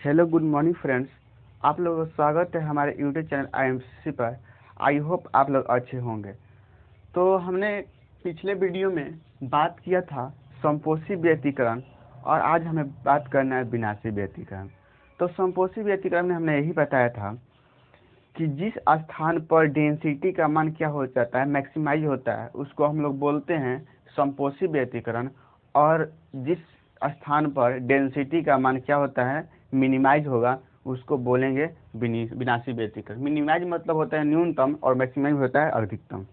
Hello good morning friends. आप लोगों का स्वागत है हमारे यूट्यूब चैनल IMCC पर। आई होप आप लोग अच्छे होंगे। तो हमने पिछले वीडियो में बात किया था संपोषी व्यतिकरण और आज हमें बात करना है विनाशी व्यतिकरण। तो संपोषी व्यतिकरण में हमने यही बताया था कि जिस स्थान पर डेंसिटी का मान क्या हो जाता है, मैक्सिमाइज होता है, उसको हम लोग बोलते हैं संपोषी व्यतिकरण। और जिस स्थान पर डेंसिटी का मान क्या होता है, मिनिमाइज होगा, उसको बोलेंगे विनाशी व्यतिकरण। मिनिमाइज मतलब होता है न्यूनतम और मैक्सिमाइज होता है अधिकतम।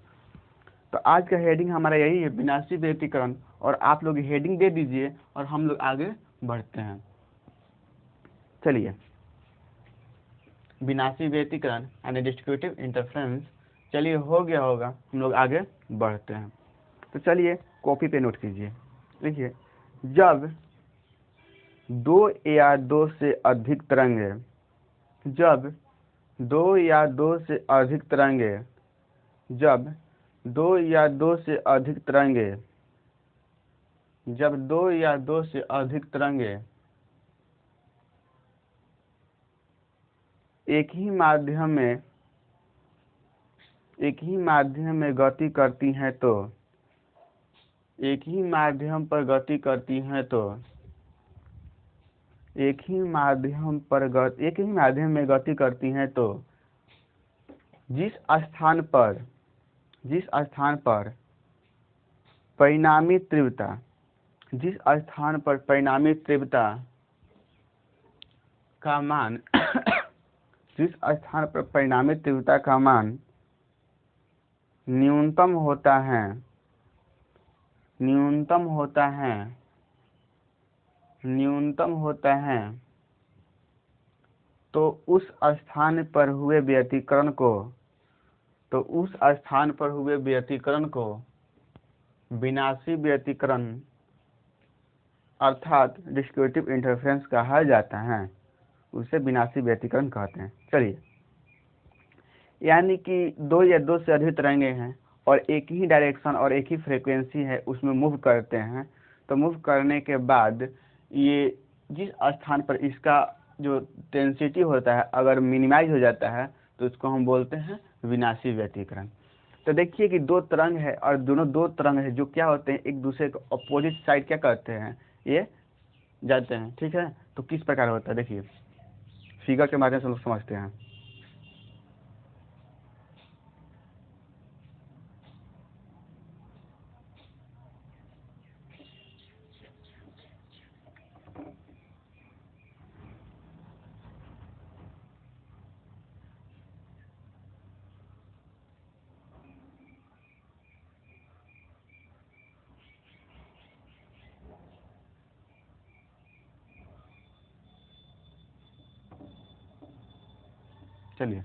तो आज का हेडिंग हमारा यही है, विनाशी व्यतिकरण। और आप लोग हेडिंग दे दीजिए और हम लोग आगे बढ़ते हैं। चलिए, विनाशी व्यतिकरण एंड डिस्ट्रीब्यूटिव इंटरफेरेंस, चलिए हो गया होगा, हम लोग आगे बढ़ते हैं। तो चलिए कॉपी पे नोट कीजिए, देखिए, जब दो या दो से अधिक तरंगे जब दो या दो से अधिक तरंगे जब दो या दो से अधिक तरंगे जब दो या दो से अधिक तरंगे एक ही माध्यम में गति करती हैं तो एक ही माध्यम पर गति करती हैं तो एक ही माध्यम में गति करती हैं तो जिस स्थान पर परिणामी तीव्रता का मान जिस स्थान पर परिणामी तीव्रता का मान न्यूनतम होता है तो उस स्थान पर हुए व्यतिकरण को विनाशी व्यतिकरण अर्थात डिस्ट्रीब्यूटिव इंटरफेरेंस कहा जाता है। उसे विनाशी व्यतिकरण कहते हैं। चलिए, यानी कि दो या दो से अधिक तरंगे हैं और एक ही डायरेक्शन और एक ही फ्रीक्वेंसी है, उसमें मूव करते हैं। तो मूव करने के बाद ये जिस स्थान पर इसका जो डेंसिटी होता है अगर मिनिमाइज हो जाता है तो इसको हम बोलते हैं विनाशी व्यतिकरण। तो देखिए कि दो तरंग है और दोनों दो तरंग है जो क्या होते हैं, एक दूसरे को अपोजिट साइड क्या करते हैं, ये जाते हैं। ठीक है, तो किस प्रकार होता है देखिए, फिगर के माध्यम से लोग समझते हैं। चलिए,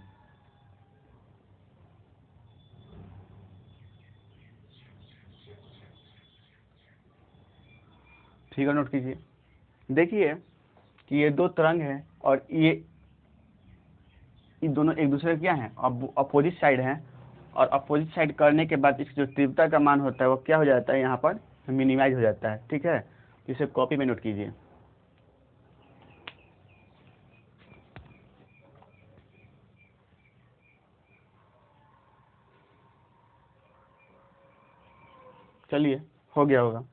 फिगर नोट कीजिए। देखिए कि ये दो तरंग है और ये दोनों एक दूसरे क्या है, अब अपोजिट साइड है। और अपोजिट साइड करने के बाद इसकी जो तीव्रता का मान होता है वो क्या हो जाता है, यहाँ पर मिनिमाइज हो जाता है। ठीक है, इसे कॉपी में नोट कीजिए। चलिए, हो गया होगा।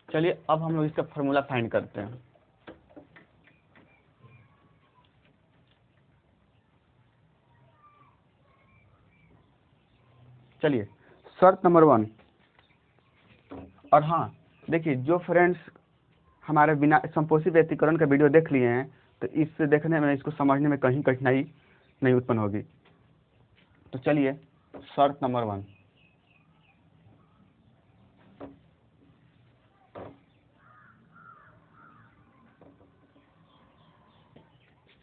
चलिए अब हम लोग इसका फॉर्मूला फाइंड करते हैं। चलिए, शर्त नंबर 1। और हाँ, देखिए जो फ्रेंड्स हमारे बिना संपोषी व्यतिकरण का वीडियो देख लिए हैं तो इससे देखने में, इसको समझने में कहीं कठिनाई नहीं उत्पन्न होगी। तो चलिए, शर्त नंबर 1।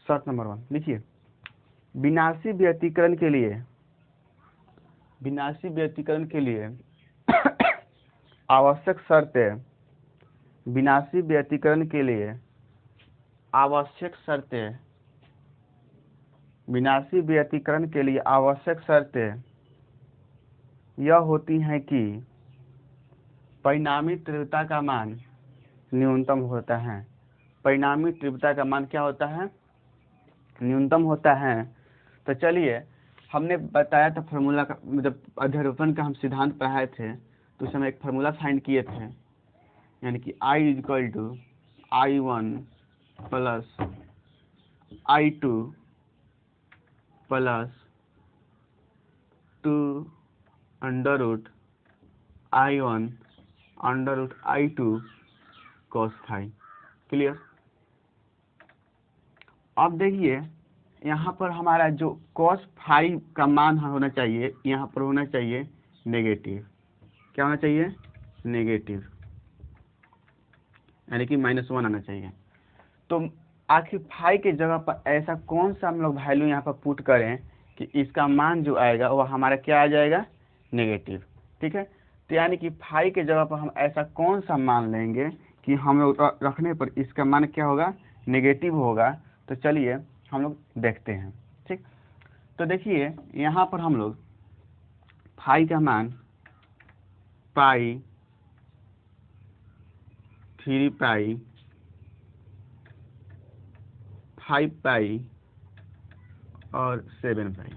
शर्त नंबर 1 लिखिए, विनाशी व्यतिकरण के लिए आवश्यक शर्तें विनाशी व्यतिकरण के लिए आवश्यक शर्तें यह होती हैं कि परिणामी तीव्रता का मान न्यूनतम होता है। परिणामी तीव्रता का मान क्या होता है, न्यूनतम होता है। तो चलिए, हमने बताया था फार्मूला का, जब अध्यारोपण का हम सिद्धांत पढ़ाए थे तो उस समय एक फार्मूला फाइंड किए थे, यानी कि I = I1 plus I2 plus 2 √I1 √I2 cos phi. Clear. अब देखिए यहाँ पर हमारा जो cos फाई का मान होना चाहिए, यहाँ पर होना चाहिए नेगेटिव। क्या होना चाहिए, नेगेटिव, यानी कि -1 आना चाहिए। तो आखिर फाई के जगह पर ऐसा कौन सा हम लोग वैल्यू यहाँ पर पुट करें कि इसका मान जो आएगा वो हमारा क्या आ जाएगा, नेगेटिव। ठीक है, तो यानी कि फाई के जगह पर हम ऐसा कौन सा मान लेंगे कि हम लोग रखने पर इसका मान क्या होगा, नेगेटिव होगा। तो चलिए हम लोग देखते हैं। ठीक, तो देखिए यहाँ पर हम लोग फाई का मान पाई, 3 पाई, 5 पाई और 7 पाई।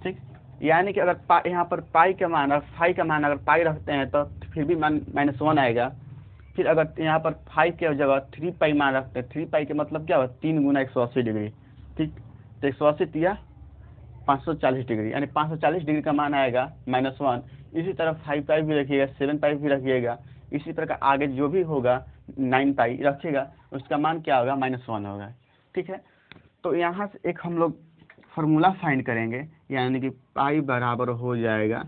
ठीक, यानी कि अगर यहाँ पर पाई का मान और फाई का मान अगर पाई रखते हैं तो फिर भी मान -1 आएगा। फिर अगर यहाँ पर फाई के जगह 3 पाई मान रखते हैं, 3 पाई के मतलब क्या होगा, 3 गुना 180 डिग्री। ठीक, तो 180 या 540 डिग्री, यानी 540 डिग्री का मान आएगा -1। इसी तरह 5 पाई भी रखिएगा, 7 पाई भी रखिएगा, इसी प्रकार आगे जो भी होगा 9 पाई रखिएगा, उसका मान क्या होगा, -1 होगा। ठीक है, तो यहाँ से एक हम लोग फार्मूला फाइंड करेंगे, यानी कि पाई बराबर हो जाएगा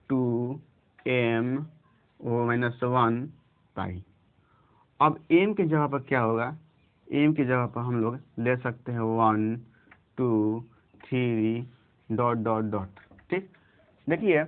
2m -1 पाई। अब m की जगह पर क्या होगा, m की जगह पर हम लोग ले सकते हैं 1 2 3 ... ठीक, देखिए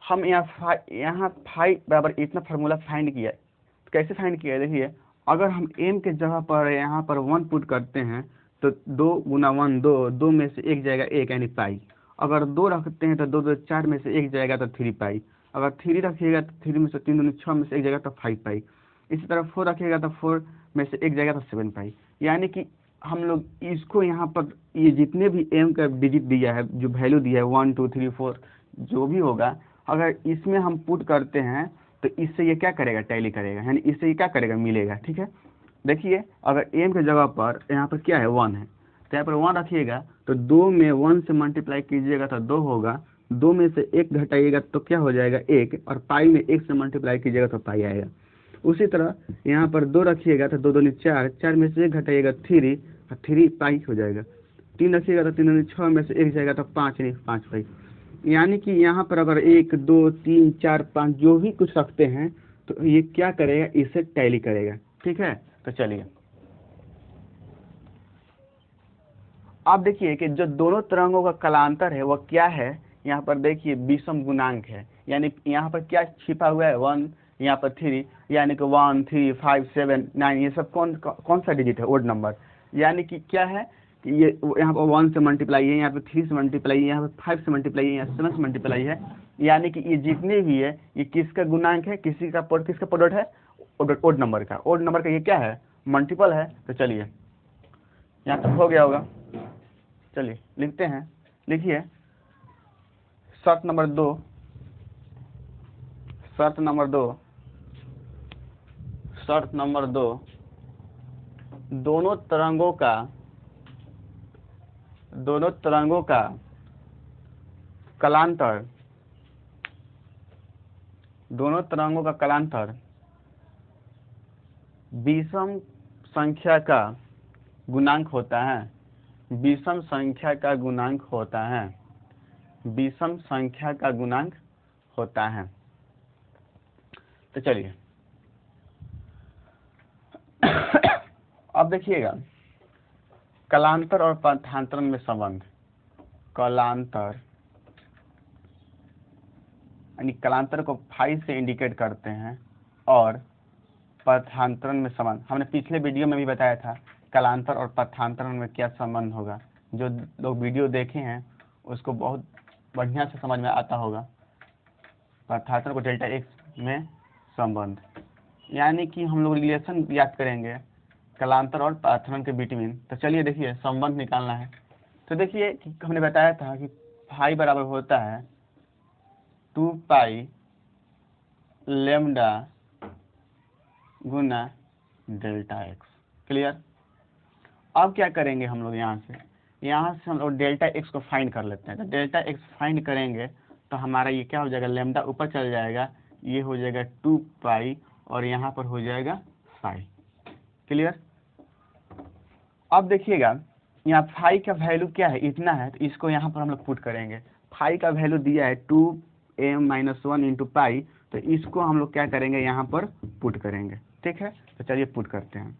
हम यहाँ फाई बराबर इतना फार्मूला फाइंड किया। तो कैसे फाइंड किया, देखिए अगर हम m के जगह पर यहाँ पर 1 पुट करते हैं तो 2 गुना 1 2 में से एक जाएगा 1, यानी पाई। अगर 2 रखते हैं तो 2 2 4 में से एक जाएगा तो 3 पाई। अगर 3 रखिएगा तो 3 में से 3 दूनी 6 में से एक जाएगा तो 5 पाई। इसी तरह 4 रखिएगा तो 4 में से एक जाएगा तो 7 पाई। यानी कि हम लोग इसको यहाँ पर ये जितने भी m का डिजिट दिया है, जो वैल्यू दिया है 1 2 3 4 जो भी होगा, अगर इसमें हम पुट करते हैं तो इससे ये क्या करेगा, टैली करेगा, यानी इससे ये क्या करेगा, मिलेगा। ठीक है, देखिए अगर m के जगह पर यहाँ पर क्या है, 1 है, तो यहाँ पर 1 रखिएगा तो 2 में 1 से मल्टीप्लाई कीजिएगा तो 2 होगा, 2 में से 1 घटाइएगा तो क्या हो जाएगा, 1, और पाई में 1 से मल्टीप्लाई कीजिएगा तो पाई आएगा। उसी तरह यहाँ पर 2 रखिएगा तो 2 दूनी 4, 4 में से 1 घटाइएगा 3, और 3 पाई हो जाएगा। 3 रखिएगा तो 3 दूनी 6 में से 1 जाएगा तो 5, यानी 5 पाई। यानी कि यहाँ पर अगर 1 2 3 4 5 जो भी कुछ रखते हैं तो ये क्या करेगा, इसे टैली करेगा। ठीक है, तो चलिए अब देखिए कि जो दोनों तरंगों का कलांतर है वह क्या है। यहाँ पर देखिए विषम गुणांक है, यानी यहाँ पर क्या छिपा हुआ है, 1, यहाँ पर 3, यानी कि 1 3 5 7 9 ये सब कौन सा डिजिट है, ओड नंबर। यानी कि क्या है कि ये यहाँ पर 1 से मल्टीप्लाई है, यहाँ पर 3 से मल्टीप्लाई है, यहाँ पर 5 से मल्टीप्लाई है, यहाँ 7 से मल्टीप्लाई है। यानी कि ये जितने भी है ये किसका गुणांक है, किसका प्रोडक्ट है, ओड नंबर का। ओड नंबर का ये क्या है, मल्टीपल है। तो चलिए यहाँ तक हो गया होगा, चलिए लिखते हैं। लिखिए शर्त नंबर 2, शर्त नंबर 2, शर्त नंबर 2, दोनों तरंगों का कलांतर, दोनों तरंगों का कलांतर विषम संख्या का गुणांक होता है, विषम संख्या का गुणांक होता है, विषम संख्या का गुणांक होता है। तो चलिए अब देखिएगा कलांतर और पथांतरण में संबंध। कलांतर यानी कलांतर को फाई से इंडिकेट करते हैं, और पथांतरण में संबंध हमने पिछले वीडियो में भी बताया था कलांतर और पथांतरण में क्या संबंध होगा। जो लोग वीडियो देखे हैं उसको बहुत बढ़िया से समझ में आता होगा। पथांतरण को डेल्टा x में संबंध। यानी कि हम लोग रिलेशन याद करेंगे कालांतर और पार्थरण के बिटवीन। तो चलिए देखिए संबंध निकालना है। तो देखिए कि हमने बताया था कि फाई बराबर होता है 2 पाई लेमडा गुना डेल्टा एक्स। क्लियर। अब क्या करेंगे हम लोग, यहाँ से हम लोग डेल्टा एक्स को फाइंड कर लेते हैं। तो डेल्टा एक्स फाइंड करेंगे तो हमारा ये क्या हो जाएगा, लेमडा ऊपर चल जाएगा, ये हो जाएगा 2 पाई और यहाँ पर हो जाएगा फाई। क्लियर। अब देखिएगा यहाँ फाई का वैल्यू क्या है, इतना है, तो इसको यहाँ पर हम लोग पुट करेंगे। फाई का वैल्यू दिया है 2m-1 इंटू पाई, तो इसको हम लोग क्या करेंगे, यहाँ पर पुट करेंगे। ठीक है, तो चलिए पुट करते हैं।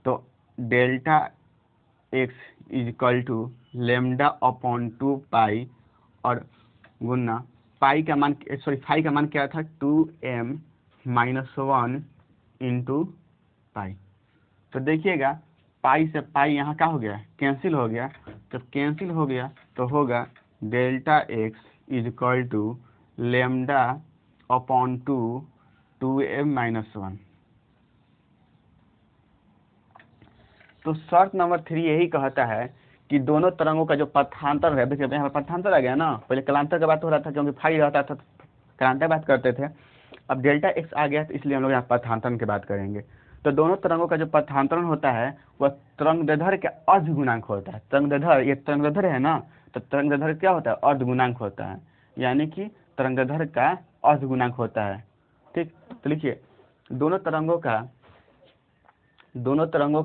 तो delta X is equal to lambda upon 2 pi और गुना पाई का मान, सॉरी फाई का मान क्या था, 2m-1 इंटू पाई। तो देखिएगा पाई से पाई यहाँ क्या हो गया, कैंसिल हो गया। जब कैंसिल हो गया तो होगा delta X is equal to lambda upon 2m-1। तो शर्त नंबर 3 यही कहता है कि दोनों तरंगों का जो पथांतर है, देखिए यहाँ पर पथांतर आ गया ना, पहले कलांतर का बात हो रहा था क्योंकि फाई रहता था कलांतर बात करते थे। अब डेल्टा एक्स आ गया तो इसलिए हम लोग यहाँ पथांतरण की बात करेंगे। तो दोनों तरंगों का जो पथांतरण होता है वह तरंगदैर्ध्य के अर्ध गुणांक होता है। तरंगदैर्ध्य, ये तरंगदैर्ध्य है ना, तो तरंगदैर्ध्य क्या होता है, अर्ध गुणांक होता है, यानी कि तरंगदैर्ध्य का अर्ध गुणांक होता है। ठीक, तो लिखिए दोनों तरंगों का दोनों तरंगों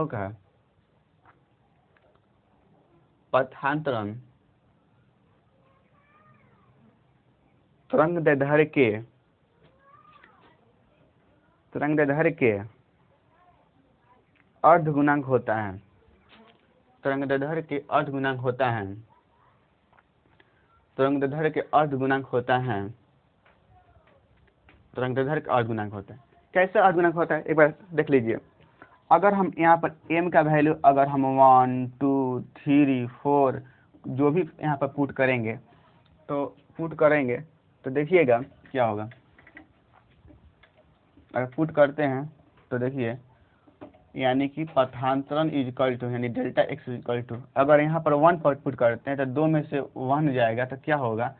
का पथांतरण तरंगदैर्ध्य के अर्ध गुणांक होता है। तरंगदैर्ध्य के अर्ध गुणांक होता है। तरंगदैर्ध्य के अर्ध गुणांक होता है। तरंगदैर्ध्य का अर्ध गुणांक होता है। कैसे अर्ध गुणांक होता है, एक बार देख लीजिए। अगर हम यहाँ पर m का वैल्यू अगर हम 1, 2, 3, 4 जो भी यहाँ पर पुट करेंगे तो देखिएगा क्या होगा। अगर पुट करते हैं तो देखिए यानी कि पथांतरण इज इक्वल टू, यानी delta X is equal to, अगर यहाँ पर 1 पर पुट करते हैं तो 2 में से 1 जाएगा तो क्या होगा,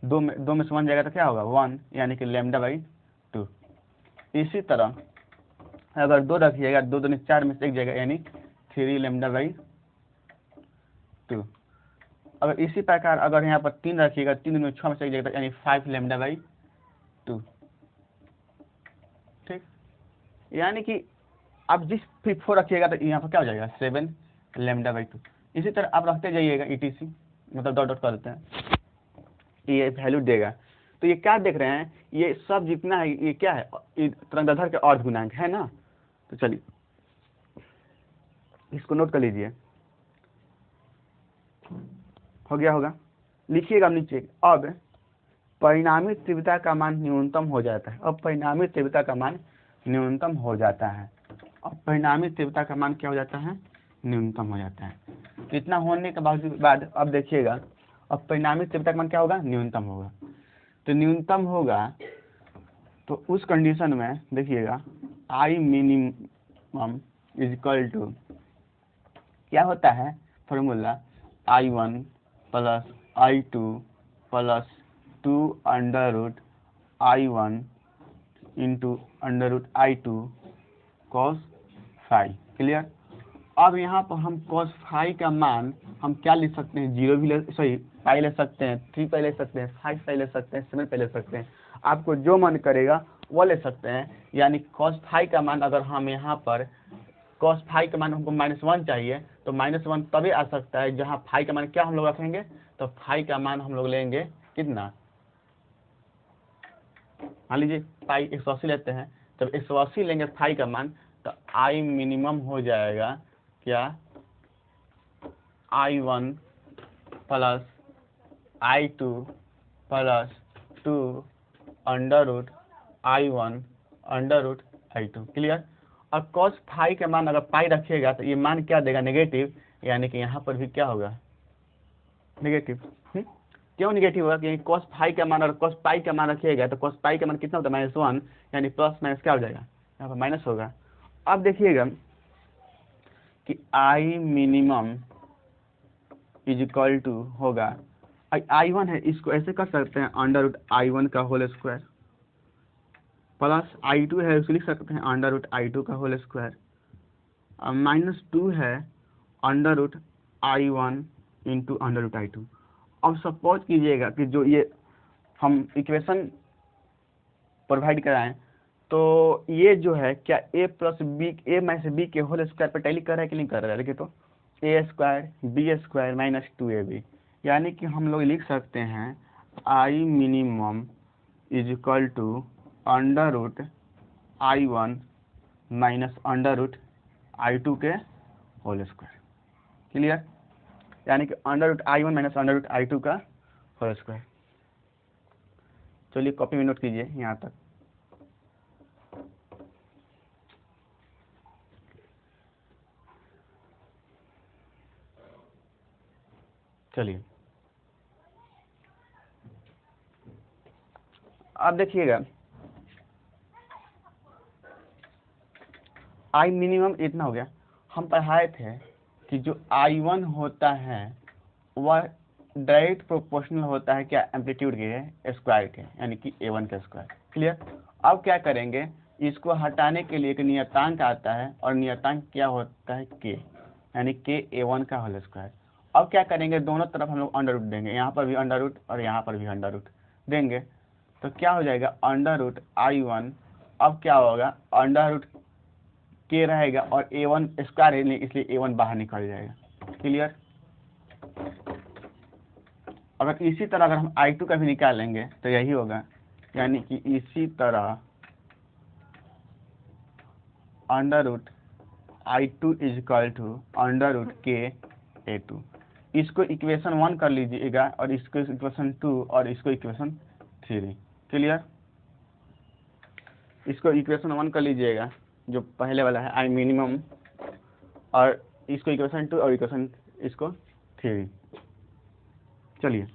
2 में से 1 जाएगा तो क्या होगा 1, यानी कि λ/2। इसी तरह अगर 2 रखिएगा, 2 दूनी 4 में से 1 जाएगा, यानी 3 λ/2। अगर इसी प्रकार अगर यहाँ पर 3 रखिएगा, 3 में 6 में से 1 जाएगा, यानी 5 λ/2। ठीक, यानी कि अब जिस फिर 4 रखिएगा तो यहाँ पर क्या हो जाएगा 7 λ/2। इसी तरह आप रखते जाइएगा etc, मतलब डॉट डॉट करते हैं, ये वैल्यू देगा। तो ये क्या देख रहे हैं, ये सब जितना है ये क्या है, तरंगदैर्ध्य के अर्ध गुणांक है ना। तो चलिए इसको नोट कर लीजिए, हो गया होगा, लिखिएगा नीचे। अब परिणामी तीव्रता का मान न्यूनतम हो जाता है। अब परिणामी तीव्रता का मान न्यूनतम हो जाता है। अब परिणामी तीव्रता का मान क्या हो जाता है, न्यूनतम हो जाता है। इतना होने के बाद अब देखिएगा अब परिणामी तीव्रता का मान क्या होगा, न्यूनतम होगा। तो न्यूनतम होगा तो उस कंडीशन में देखिएगा I minimum is equal to क्या होता है, formula I1 plus I2 plus 2 √I1 into √I2 cos phi. Clear. अब यहाँ पर हम cos फाई का मान हम क्या लिख सकते हैं, 0 भी ले, सॉरी पाई ले सकते हैं, 3 पाई ले सकते हैं, 5 पाई ले सकते हैं, 7 पाई ले सकते हैं, आपको जो मन करेगा वो ले सकते हैं। यानी cos फाई का मान अगर हम यहाँ पर cos फाई का मान हमको -1 चाहिए तो -1 तभी आ सकता है जहाँ फाई का मान क्या हम लोग रखेंगे, तो फाई का मान हम लोग लेंगे कितना, मान लीजिए पाई 180 लेते हैं, जब 180 लेंगे फाई का मान तो I मिनिमम हो जाएगा क्या, I1 plus I2 plus 2 √I1 √I2। Clear. और cos फाई का मान अगर पाई रखिएगा तो ये मान क्या देगा, नेगेटिव, यानी कि यहाँ पर भी क्या होगा नेगेटिव। क्यों नेगेटिव होगा? क्योंकि cos फाई का मान और cos पाई का मान रखिएगा तो cos पाई का मान कितना होता है? -1, यानी प्लस माइनस क्या हो जाएगा? यहाँ पर माइनस होगा। अब देखिएगा कि I minimum is equal to होगा, I1 है, इसको ऐसे कर सकते हैं √I1 का होल स्क्वायर, प्लस I2 है, इसको लिख सकते हैं √I2 का होल स्क्वायर, और -2 है √I1 इंटू √I2। अब सपोज कीजिएगा कि जो ये हम इक्वेशन प्रोवाइड कराएं तो ये जो है क्या a plus B, a minus B के होल स्क्वायर पर टैली कर रहा है कि नहीं कर रहा है? देखिए तो a² b² -2ab, यानी कि हम लोग लिख सकते हैं I minimum is equal to √I1 minus √I2 के होल स्क्वायर। क्लियर? यानी कि √I1 माइनस √I2 का होल स्क्वायर। चलिए कॉपी में नोट कीजिए यहाँ तक। चलिए अब देखिएगा आई मिनिमम इतना हो गया। हम पढ़ाए थे कि जो I1 होता है वह डायरेक्ट प्रोपोर्शनल होता है क्या? एम्पलीट्यूड के स्क्वायर के, यानी कि A1 का स्क्वायर। क्लियर? अब क्या करेंगे, इसको हटाने के लिए एक नियतांक आता है और नियतांक क्या होता है? K, यानी कि A1 का होल स्क्वायर। अब क्या करेंगे, दोनों तरफ हम लोग अंडर रूट देंगे, यहाँ पर भी अंडर रूट और यहाँ पर भी अंडर रूट देंगे, तो क्या हो जाएगा? √I1। अब क्या होगा? अंडर रूट K रहेगा और A1 स्क्वायर है इसलिए A1 बाहर निकल जाएगा। क्लियर? अगर इसी तरह अगर हम I2 का भी निकालेंगे तो यही होगा, यानी कि इसी तरह √I2 is equal to √K/A2। इसको इक्वेशन 1 कर लीजिएगा और इसको इक्वेशन 2 और इसको इक्वेशन 3। क्लियर? इसको इक्वेशन 1 कर लीजिएगा जो पहले वाला है आई मिनिमम, और इसको इक्वेशन 2 और इक्वेशन इसको 3। चलिए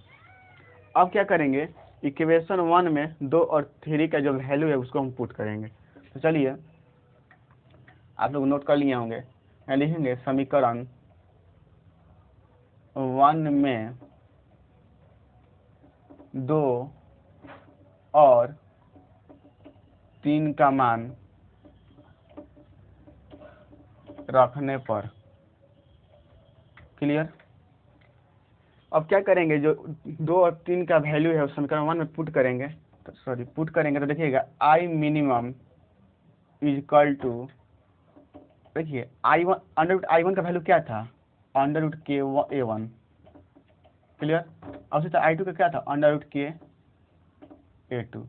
अब क्या करेंगे, इक्वेशन 1 में 2 और 3 का जो वैल्यू है उसको हम पुट करेंगे। तो चलिए आप लोग नोट कर लिए होंगे, यहाँ लिखेंगे समीकरण 1 में 2 और 3 का मान रखने पर। क्लियर? अब क्या करेंगे, जो 2 और 3 का वैल्यू है उस समीकरण 1 में पुट करेंगे, तो देखिएगा I minimum is equal to, देखिए I1 का वैल्यू क्या था? √K/A1। क्लियर? और उसी तरह I2 का क्या था? √K/A2,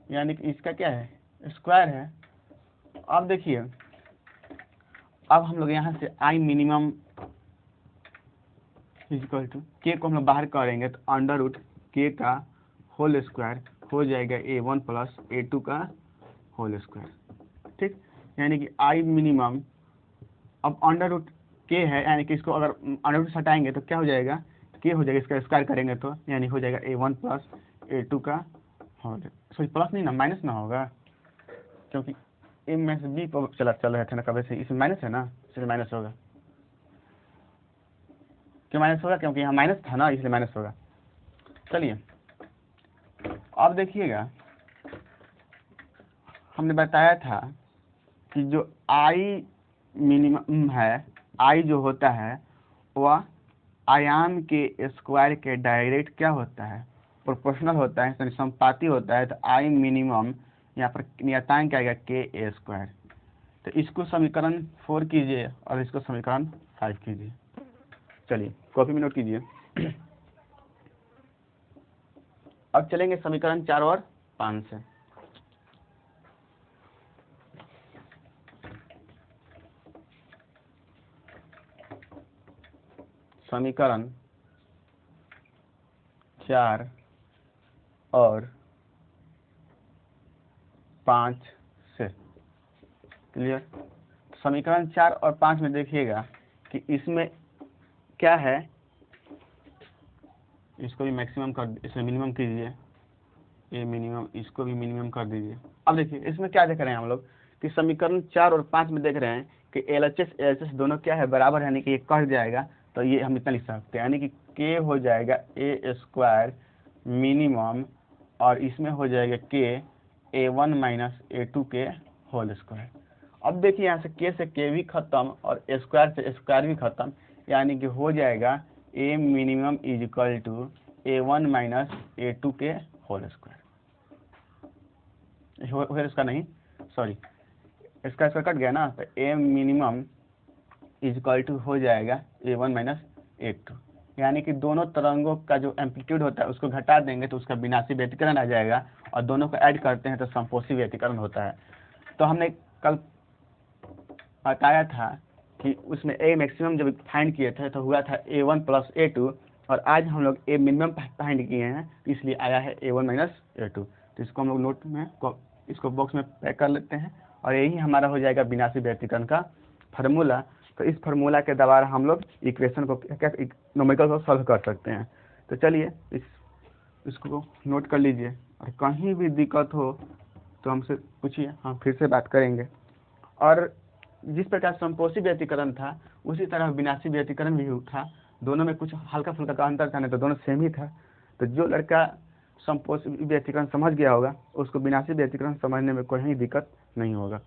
यानी कि इसका क्या है? स्क्वायर है। अब देखिए, अब हम लोग यहाँ से I minimum is equal to K को हम लोग बाहर करेंगे तो √K का होल स्क्वायर हो जाएगा A1 प्लस A2 का होल स्क्वायर। ठीक? यानी कि आई मिनिमम, अब √K है, यानी कि इसको अगर √रूट हटाएंगे तो क्या हो जाएगा? K हो जाएगा, इसका स्क्वायर करेंगे तो यानी हो जाएगा A1 प्लस A2 का होल, सॉरी प्लस नहीं ना, माइनस ना होगा, क्योंकि A माइनस B पर चल रहे थे ना कभी से, इसमें माइनस है ना, इसलिए माइनस होगा। क्यों माइनस होगा? क्योंकि यहाँ माइनस था ना, इसलिए माइनस होगा। चलिए अब देखिएगा, हमने बताया था कि जो आई मिनिमम है, आई जो होता है वह आयाम के स्क्वायर के डायरेक्ट क्या होता है? प्रोपोर्शनल होता है, समानुपाती होता है। तो आई मिनिमम यहाँ पर नियतांक क्या आएगा? K² तो इसको समीकरण 4 कीजिए और इसको समीकरण 5 कीजिए। चलिए कॉपी में नोट कीजिए। अब चलेंगे समीकरण 4 और 5 से। समीकरण 4 और 5 से। क्लियर? समीकरण 4 और 5 में देखिएगा कि इसमें क्या है, इसको भी मैक्सिमम कर, इसमें मिनिमम कीजिए, ए मिनिमम, इसको भी मिनिमम कर दीजिए। अब देखिए इसमें क्या देख रहे हैं हम लोग कि समीकरण 4 और 5 में देख रहे हैं कि LHS दोनों क्या है, बराबर है, यानी कि ये कट जाएगा, तो ये हम इतना लिख सकते हैं, यानी कि के हो जाएगा ए स्क्वायर मिनिमम और इसमें हो जाएगा के A1 माइनस A2 के होल स्क्वायर। अब देखिए यहाँ से के भी खत्म और स्क्वायर से स्क्वायर भी खत्म, यानी कि हो जाएगा A minimum is equal to A1 minus A2 के होल स्क्वायर। इसका नहीं, सॉरी, इसका कट गया ना, तो A minimum is equal to हो जाएगा A1 माइनस A2, यानी कि दोनों तरंगों का जो एम्पलीट्यूड होता है उसको घटा देंगे तो उसका विनाशी व्यतिकरण आ जाएगा, और दोनों को ऐड करते हैं तो संपोषी व्यतिकरण होता है। तो हमने कल बताया था कि उसमें ए मैक्सिमम जब फाइंड किए थे तो हुआ था A1 प्लस A2, और आज हम लोग ए मिनिमम फाइंड किए हैं, इसलिए आया है A1 माइनस A2। तो इसको हम लोग नोट में, इसको बॉक्स में पैक कर लेते हैं, और यही हमारा हो जाएगा विनाशी व्यतिकरण का फार्मूला। तो इस फार्मूला के द्वारा हम लोग इक्वेशन को न्यूमेरिकल को सॉल्व कर सकते हैं। तो चलिए इसको नोट कर लीजिए, और कहीं भी दिक्कत हो तो हमसे पूछिए, हम फिर से बात करेंगे। और जिस प्रकार संपोषी व्यतिकरण था उसी तरह विनाशी व्यतिकरण भी था, दोनों में कुछ हल्का फुल्का का अंतर था, नहीं तो दोनों सेम ही था। तो जो लड़का संपोषी व्यतिकरण समझ गया होगा उसको विनाशी व्यतिकरण समझने में कोई दिक्कत नहीं होगा।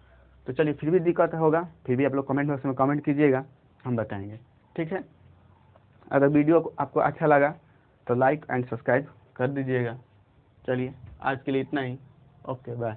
तो चलिए, फिर भी दिक्कत होगा फिर भी आप लोग कमेंट बॉक्स में कमेंट कीजिएगा, हम बताएंगे, ठीक है। अगर वीडियो आपको अच्छा लगा तो लाइक एंड सब्सक्राइब कर दीजिएगा। चलिए आज के लिए इतना ही, ओके बाय।